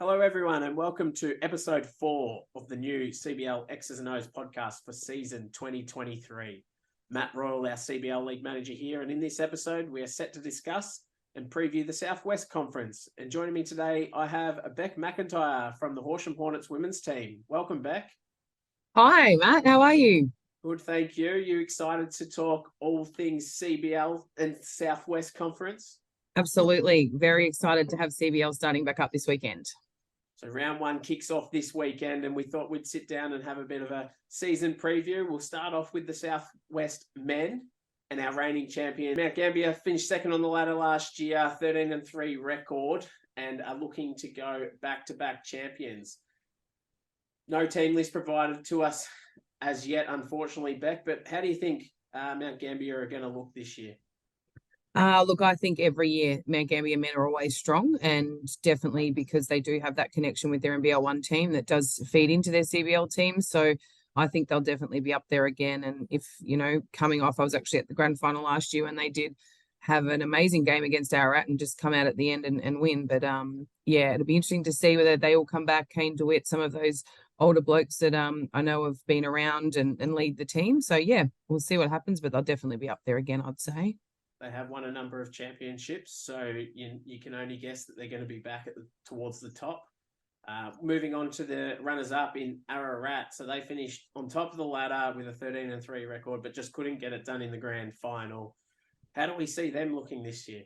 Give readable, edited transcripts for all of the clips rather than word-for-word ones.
Hello, everyone, and welcome to episode 4 of the new CBL X's and O's podcast for season 2023. Matt Royal, our CBL league manager here, and in this episode, we are set to discuss and preview the Southwest Conference. And joining me today, I have Beck McIntyre from the Horsham Hornets women's team. Welcome, Beck. Hi, Matt. How are you? Good, thank you. You excited to talk all things CBL and Southwest Conference? Absolutely. Very excited to have CBL starting back up this weekend. So round 1 kicks off this weekend, and we thought we'd sit down and have a bit of a season preview. We'll start off with the Southwest men and our reigning champion. Mount Gambier finished second on the ladder last year, 13-3 record, and are looking to go back-to-back champions. No team list provided to us as yet, unfortunately, Beck, but how do you think Mount Gambier are going to look this year? Look, I think every year Mount Gambier men are always strong, and definitely because they do have that connection with their NBL1 team that does feed into their CBL team. So I think they'll definitely be up there again. And if, coming off, I was actually at the grand final last year and they did have an amazing game against Ararat and just come out at the end and win. But yeah, it'll be interesting to see whether they all come back. Kane DeWitt, some of those older blokes that I know have been around and lead the team. So yeah, we'll see what happens, but they'll definitely be up there again, I'd say. They have won a number of championships, so you can only guess that they're going to be back towards the top. Moving on to the runners-up in Ararat. So they finished on top of the ladder with a 13-3 record, but just couldn't get it done in the grand final. How do we see them looking this year?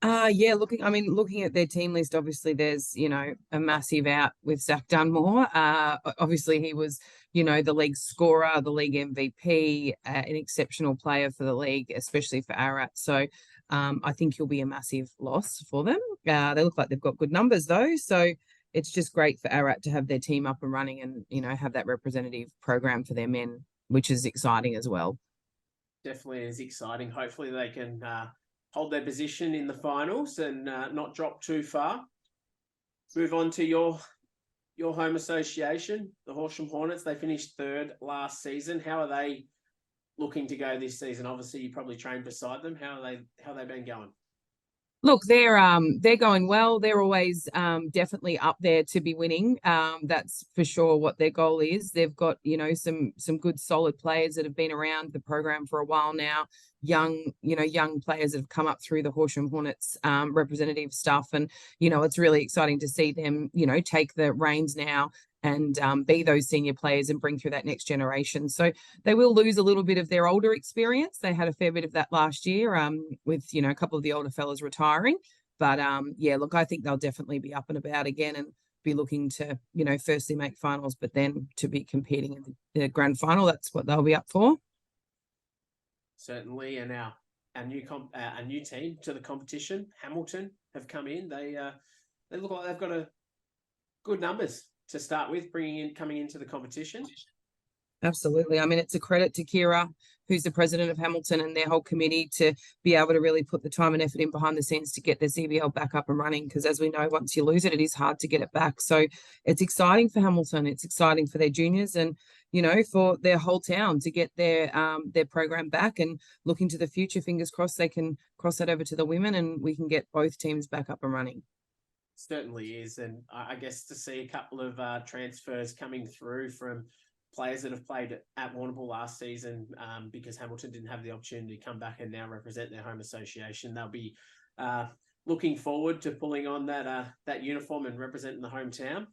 Yeah, looking at their team list, obviously there's, a massive out with Zach Dunmore. Obviously he was, the league scorer, the league MVP, an exceptional player for the league, especially for Ararat. So I think he'll be a massive loss for them. They look like they've got good numbers though. So it's just great for Ararat to have their team up and running and, have that representative program for their men, which is exciting as well. Definitely is exciting. Hopefully they can hold their position in the finals and not drop too far. Move on to your home association, the Horsham Hornets. They finished 3rd last season. How are they looking to go this season? Obviously, you probably trained beside them. How are they been going? Look, they're going well. They're always definitely up there to be winning. That's for sure what their goal is. They've got, some good solid players that have been around the program for a while now. Young players that have come up through the Horsham Hornets representative stuff. And, it's really exciting to see them, take the reins now and be those senior players and bring through that next generation. So they will lose a little bit of their older experience. They had a fair bit of that last year with, a couple of the older fellas retiring. But yeah, look, I think they'll definitely be up and about again and be looking to, firstly make finals, but then to be competing in the grand final. That's what they'll be up for. Certainly. And our new team to the competition, Hamilton, have come in. They look like they've got good numbers to start with, coming into the competition. Absolutely. I mean, it's a credit to Kira, who's the president of Hamilton, and their whole committee to be able to really put the time and effort in behind the scenes to get their CBL back up and running. Because as we know, once you lose it, it is hard to get it back. So it's exciting for Hamilton. It's exciting for their juniors and, for their whole town to get their program back and look into the future. Fingers crossed they can cross that over to the women and we can get both teams back up and running. Certainly is. And I guess to see a couple of transfers coming through from players that have played at Warrnambool last season because Hamilton didn't have the opportunity to come back and now represent their home association. They'll be looking forward to pulling on that uniform and representing the hometown.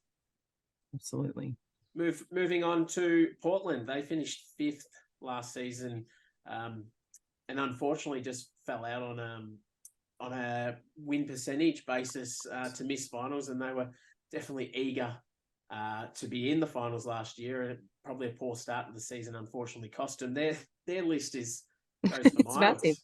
Absolutely. Moving on to Portland. They finished 5th last season and unfortunately just fell out on a win percentage basis to miss finals, and they were definitely eager to be in the finals last year, and probably a poor start to the season unfortunately cost them. Their list goes for It's miles. massive.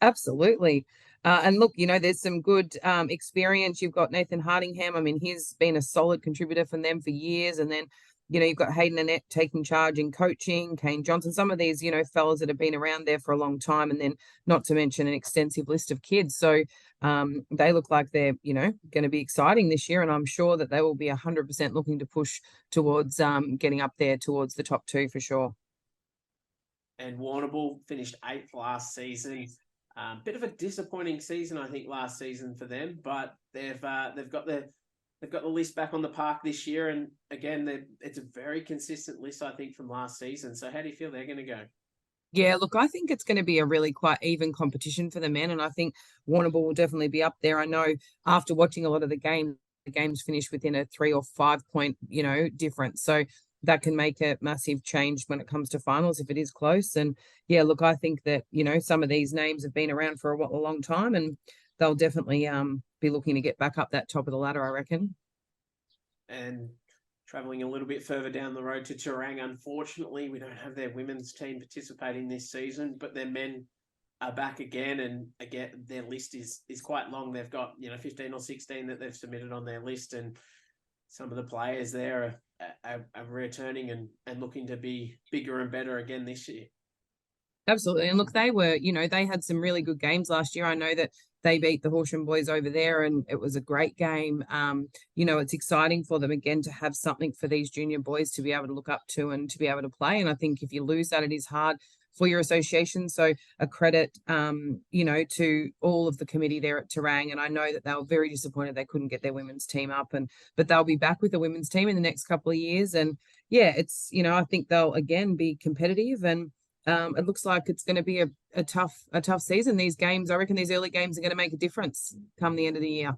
Absolutely. And look, there's some good experience. You've got Nathan Hardingham. I mean, he's been a solid contributor for them for years. And then, you've got Hayden Annette taking charge in coaching, Kane Johnson, some of these, fellas that have been around there for a long time. And then not to mention an extensive list of kids. So they look like they're, going to be exciting this year. And I'm sure that they will be 100% looking to push towards getting up there towards the top 2 for sure. And Warrnambool finished 8th last season. Bit of a disappointing season, I think, last season for them, but they've got they've got the list back on the park this year, and again, it's a very consistent list, I think, from last season. So how do you feel they're going to go? Yeah, look, I think it's going to be a really quite even competition for the men, and I think Warrnambool will definitely be up there. I know after watching a lot of the games finish within a 3 or 5 point, difference. So that can make a massive change when it comes to finals if it is close. And yeah, look, I think that, some of these names have been around for a long time, and they'll definitely be looking to get back up that top of the ladder, I reckon. And traveling a little bit further down the road to Terang, unfortunately, we don't have their women's team participating this season, but their men are back again, and again their list is quite long. They've got 15 or 16 that they've submitted on their list, and some of the players there are returning and looking to be bigger and better again this year. Absolutely. And look, they had some really good games last year. I know that they beat the Horsham boys over there, and it was a great game. It's exciting for them again to have something for these junior boys to be able to look up to and to be able to play. And I think if you lose that, it is hard for your association. So a credit, to all of the committee there at Terang. And I know that they were very disappointed they couldn't get their women's team up, but they'll be back with the women's team in the next couple of years. And yeah, it's, I think they'll again be competitive, and it looks like it's going to be a tough season. These games, I reckon these early games are going to make a difference come the end of the year.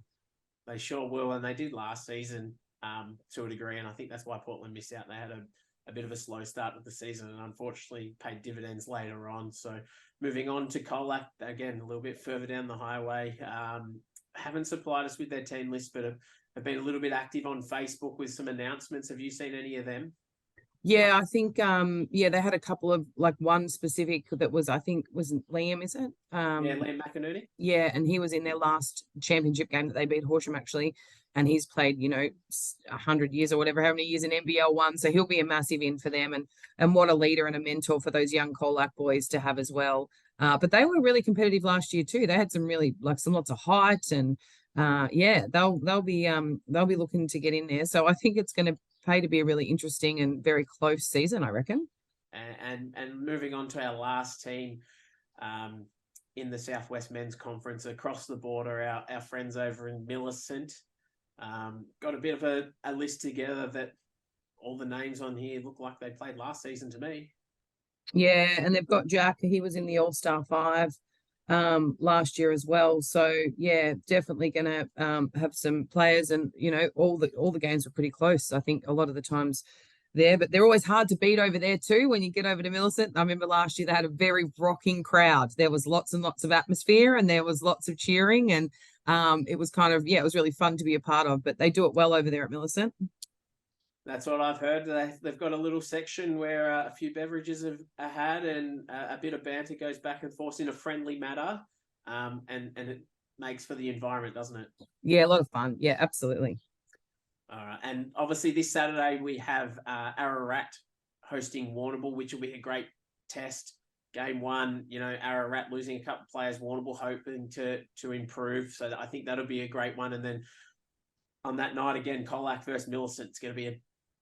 They sure will, and they did last season to a degree, and I think that's why Portland missed out. They had a bit of a slow start of the season and unfortunately paid dividends later on. So moving on to Colac, again, a little bit further down the highway. Haven't supplied us with their team list, but have been a little bit active on Facebook with some announcements. Have you seen any of them? Yeah, I think they had a couple of, like, one specific that was, I think, wasn't Liam, is it? Yeah, Liam McInerney. Yeah, and he was in their last championship game that they beat Horsham, actually, and he's played 100 years or whatever, how many years in NBL1, so he'll be a massive in for them, and what a leader and a mentor for those young Colac boys to have as well. But they were really competitive last year too. They had some really, like, some lots of height, and they'll be looking to get in there. So I think it's going to pay to be a really interesting and very close season, I reckon. And moving on to our last team in the Southwest Men's Conference, across the border, our friends over in Millicent got a bit of a list together that all the names on here look like they played last season to me. Yeah, and they've got Jack. He was in the All-Star 5 last year as well. So yeah, definitely gonna have some players, and all the games were pretty close. I think a lot of the times there, but they're always hard to beat over there too when you get over to Millicent. I remember last year they had a very rocking crowd. There was lots and lots of atmosphere, and there was lots of cheering, and it was kind of, it was really fun to be a part of. But they do it well over there at Millicent. That's what I've heard. They've got a little section where a few beverages are had, and a bit of banter goes back and forth in a friendly manner, and it makes for the environment, doesn't it? Yeah, a lot of fun. Yeah, absolutely. All right, and obviously this Saturday we have Ararat hosting Warrnambool, which will be a great test. Game one, Ararat losing a couple of players, Warrnambool hoping to improve. So I think that'll be a great one. And then on that night again, Colac versus Millicent. It's going to be a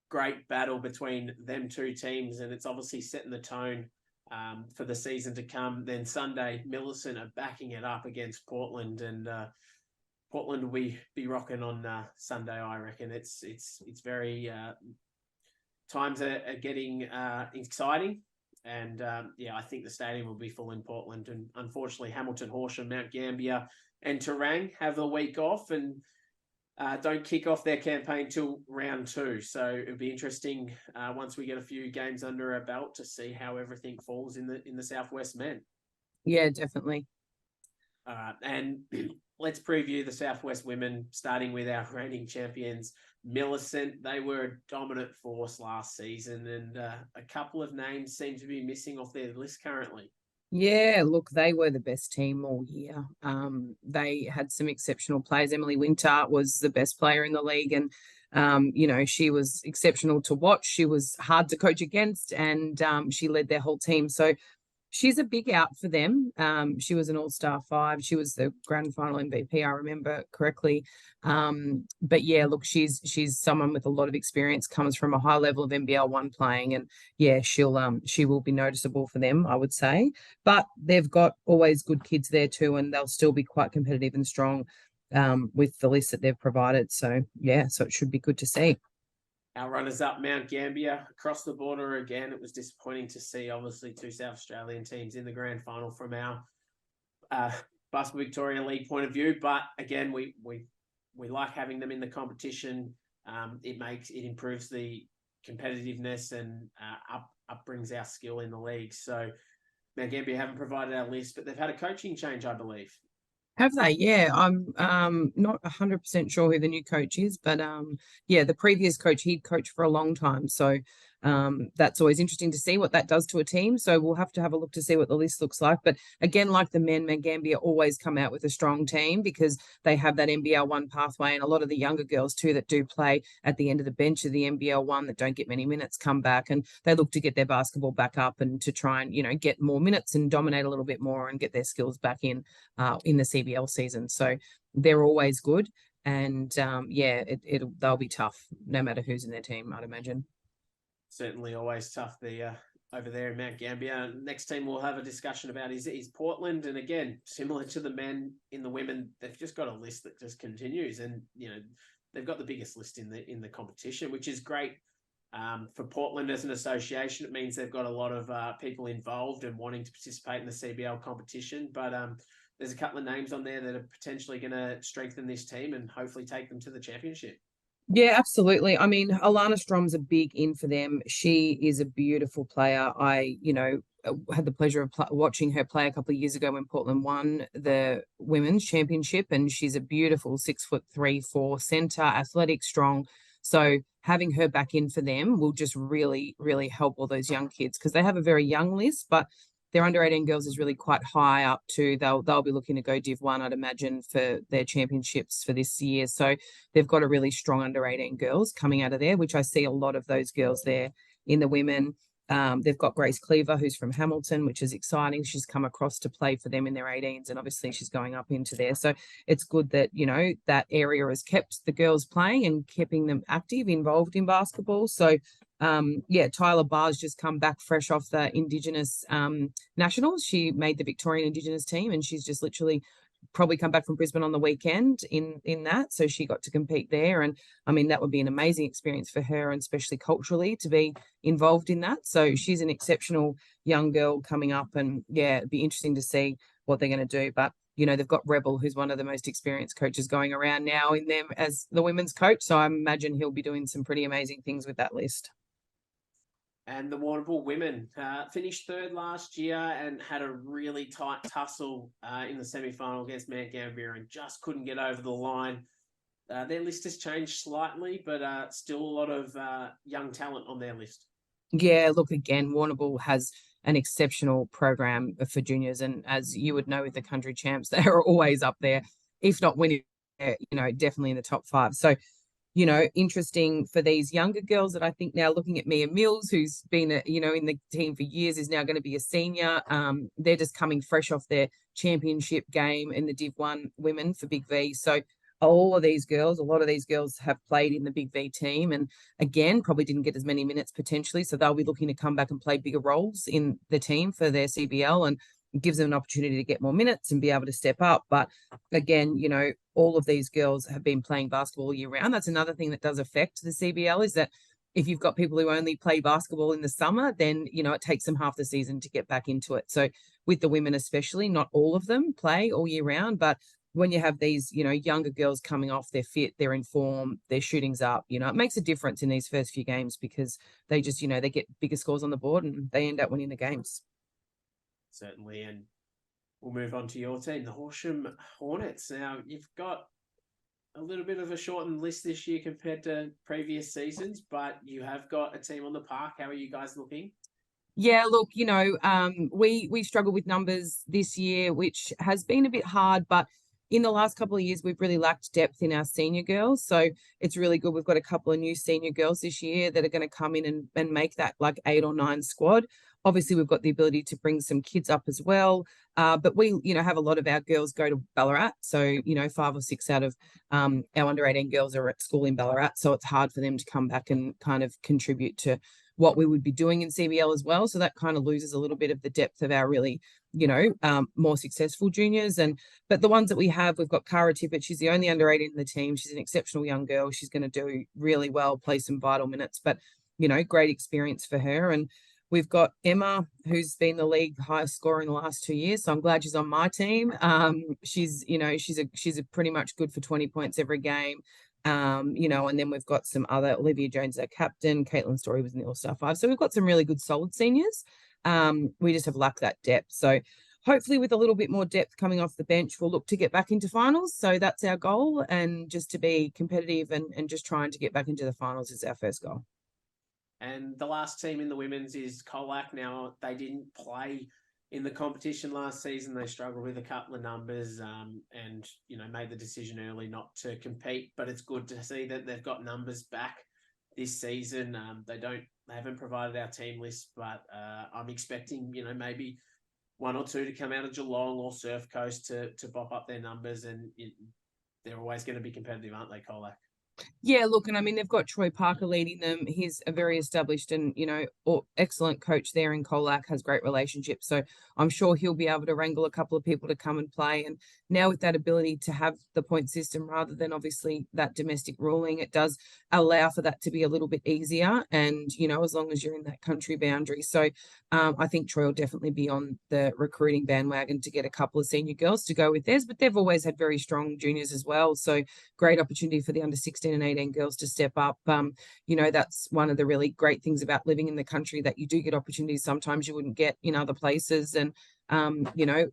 great battle between them two teams, and it's obviously setting the tone for the season to come. Then Sunday, Millicent are backing it up against Portland, and Portland will be rocking on Sunday. I reckon it's very times are getting exciting, and I think the stadium will be full in Portland. And unfortunately, Hamilton, Horsham, Mount Gambier, and Terang have the week off, and don't kick off their campaign till round 2. So it'll be interesting once we get a few games under our belt to see how everything falls in the Southwest Men. Yeah, definitely. And let's preview the Southwest Women, starting with our reigning champions, Millicent. They were a dominant force last season, and a couple of names seem to be missing off their list currently. Yeah, look, they were the best team all year. They had some exceptional players. Emily Winter was the best player in the league, and she was exceptional to watch. She was hard to coach against, and she led their whole team. So she's a big out for them. She was an All-Star 5. She was the grand final MVP, I remember correctly. But yeah, look, she's someone with a lot of experience, comes from a high level of NBL1 playing, and yeah, she will be noticeable for them, I would say. But they've got always good kids there too, and they'll still be quite competitive and strong. with the list that they've provided. So yeah, so it should be good to see. Our runners-up, Mount Gambier, across the border again. It was disappointing to see, obviously, 2 South Australian teams in the grand final from our Basketball Victoria League point of view. But again, we like having them in the competition. It improves the competitiveness and up brings our skill in the league. So Mount Gambier haven't provided our list, but they've had a coaching change, I believe. Have they? Yeah, I'm not 100% sure who the new coach is, but yeah, the previous coach, he'd coached for a long time. So that's always interesting to see what that does to a team. So we'll have to have a look to see what the list looks like. But again, like the men, Mangambia always come out with a strong team because they have that NBL one pathway, and a lot of the younger girls too that do play at the end of the bench of the NBL one that don't get many minutes come back, and they look to get their basketball back up and to try and get more minutes and dominate a little bit more and get their skills back in the CBL season. So they're always good, and yeah, they'll be tough no matter who's in their team, I'd imagine. Certainly always tough over there in Mount Gambier. Next team we'll have a discussion about is Portland. And again, similar to the men, in the women, they've just got a list that just continues. And, they've got the biggest list in the competition, which is great for Portland as an association. It means they've got a lot of people involved and wanting to participate in the CBL competition. But there's a couple of names on there that are potentially going to strengthen this team and hopefully take them to the championship. Yeah, absolutely. I mean, Alana Strom's a big in for them. She is a beautiful player. I, had the pleasure of watching her play a couple of years ago when Portland won the women's championship, and she's a beautiful 6'3", 4" center, athletic, strong. So having her back in for them will just really, really help all those young kids because they have a very young list, but their under 18 girls is really quite high up too. They'll be looking to go Div 1, I'd imagine, for their championships for this year. So they've got a really strong under 18 girls coming out of there, which I see a lot of those girls there in the women. They've got Grace Cleaver, who's from Hamilton, which is exciting. She's come across to play for them in their 18s, and obviously she's going up into there. So it's good that, that area has kept the girls playing and keeping them active, involved in basketball. So yeah, Tyler Barr's just come back fresh off the Indigenous Nationals. She made the Victorian Indigenous team, and she's just literally probably come back from Brisbane on the weekend in that. So she got to compete there. And I mean, that would be an amazing experience for her, and especially culturally to be involved in that. So she's an exceptional young girl coming up, and yeah, it'd be interesting to see what they're going to do. But they've got Rebel, who's one of the most experienced coaches going around now in them as the women's coach. So I imagine he'll be doing some pretty amazing things with that list. And the Warrnambool women finished third last year and had a really tight tussle in the semi-final against Mount Gambier and just couldn't get over the line. Their list has changed slightly, but still a lot of young talent on their list. Yeah, look, again, Warrnambool has an exceptional program for juniors. And as you would know with the country champs, they are always up there, if not winning, definitely in the top 5. So interesting for these younger girls that I think now looking at Mia Mills, who's been, in the team for years, is now going to be a senior. They're just coming fresh off their championship game in the Div 1 women for Big V. So a lot of these girls have played in the Big V team, and again, probably didn't get as many minutes potentially. So they'll be looking to come back and play bigger roles in the team for their CBL, and it gives them an opportunity to get more minutes and be able to step up. But again, all of these girls have been playing basketball year round. That's another thing that does affect the CBL, is that if you've got people who only play basketball in the summer, then, it takes them half the season to get back into it. So with the women especially, not all of them play all year round, but when you have these, younger girls coming off, they're fit, they're in form, their shooting's up, it makes a difference in these first few games because they just, they get bigger scores on the board and they end up winning the games. Certainly. And we'll move on to your team, the Horsham Hornets. Now, you've got a little bit of a shortened list this year compared to previous seasons, but you have got a team on the park. How are you guys looking? Yeah, look, we struggle with numbers this year, which has been a bit hard, but in the last couple of years, we've really lacked depth in our senior girls. So it's really good. We've got a couple of new senior girls this year that are going to come in and make that like 8 or 9 squad. Obviously, we've got the ability to bring some kids up as well. But we, have a lot of our girls go to Ballarat. So, 5 or 6 out of our under 18 girls are at school in Ballarat. So it's hard for them to come back and kind of contribute to what we would be doing in CBL as well. So that kind of loses a little bit of the depth of our really, more successful juniors. But the ones that we have, we've got Cara Tippett. She's the only under 18 in the team. She's an exceptional young girl. She's going to do really well, play some vital minutes, but, great experience for her. And we've got Emma, who's been the league highest scorer in the last 2 years. So I'm glad she's on my team. She's a pretty much good for 20 points every game. And then we've got some other, Olivia Jones, our captain, Caitlin Story was in the All-Star 5. So we've got some really good solid seniors. We just have lacked that depth. So hopefully with a little bit more depth coming off the bench, we'll look to get back into finals. So that's our goal, and just to be competitive and just trying to get back into the finals is our first goal. And the last team in the women's is Colac. Now, they didn't play in the competition last season. They struggled with a couple of numbers and, made the decision early not to compete. But it's good to see that they've got numbers back this season. They haven't provided our team list, but I'm expecting, maybe one or two to come out of Geelong or Surf Coast to bop up their numbers. And they're always going to be competitive, aren't they, Colac? Yeah, look, and I mean, they've got Troy Parker leading them. He's a very established and, excellent coach there in Colac, has great relationships. So I'm sure he'll be able to wrangle a couple of people to come and play. And now with that ability to have the point system rather than obviously that domestic ruling, it does allow for that to be a little bit easier. And, as long as you're in that country boundary. So I think Troy will definitely be on the recruiting bandwagon to get a couple of senior girls to go with theirs, but they've always had very strong juniors as well. So great opportunity for the under 16 and 18 girls to step up. That's one of the really great things about living in the country, that you do get opportunities sometimes you wouldn't get in other places. And,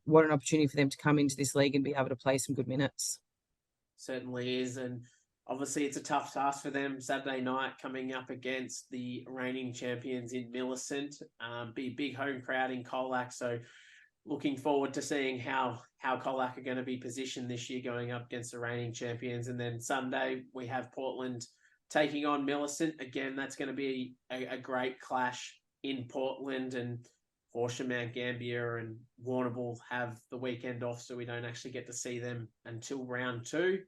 what an opportunity for them to come into this league and be able to play some good minutes. Certainly is. And obviously it's a tough task for them Saturday night coming up against the reigning champions in Millicent. Be a big home crowd in Colac. So looking forward to seeing how Colac are going to be positioned this year going up against the reigning champions. And then Sunday we have Portland taking on Millicent. Again, that's going to be a great clash in Portland, and Horsham, Mount Gambier and Warrnambool have the weekend off, so we don't actually get to see them until round 2.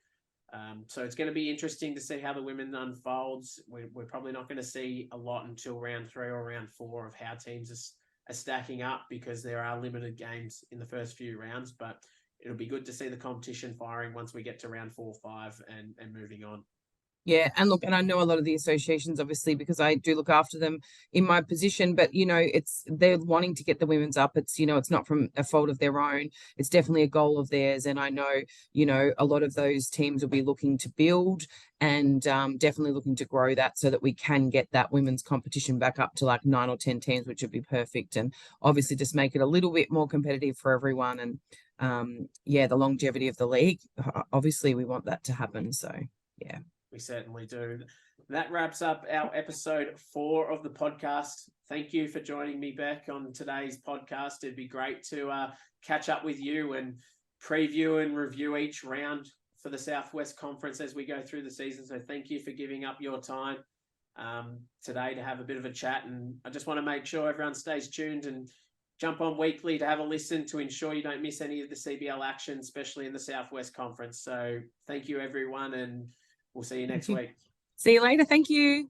So it's going to be interesting to see how the women unfolds. We're probably not going to see a lot until round 3 or round 4 of how teams are stacking up, because there are limited games in the first few rounds, but it'll be good to see the competition firing once we get to round 4, 5 and moving on. Yeah, and look, and I know a lot of the associations, obviously, because I do look after them in my position, but they're wanting to get the women's up. It's it's not from a fault of their own. It's definitely a goal of theirs, and I know a lot of those teams will be looking to build and definitely looking to grow that, so that we can get that women's competition back up to like 9 or 10 teams, which would be perfect, and obviously just make it a little bit more competitive for everyone. And the longevity of the league, obviously we want that to happen. So yeah. We certainly do. That wraps up our episode 4 of the podcast. Thank you for joining me, Beck, on today's podcast. It'd be great to catch up with you and preview and review each round for the Southwest Conference as we go through the season. So thank you for giving up your time today to have a bit of a chat. And I just want to make sure everyone stays tuned and jump on weekly to have a listen to ensure you don't miss any of the CBL action, especially in the Southwest Conference. So thank you, everyone, and we'll see you next week. See you later. Thank you.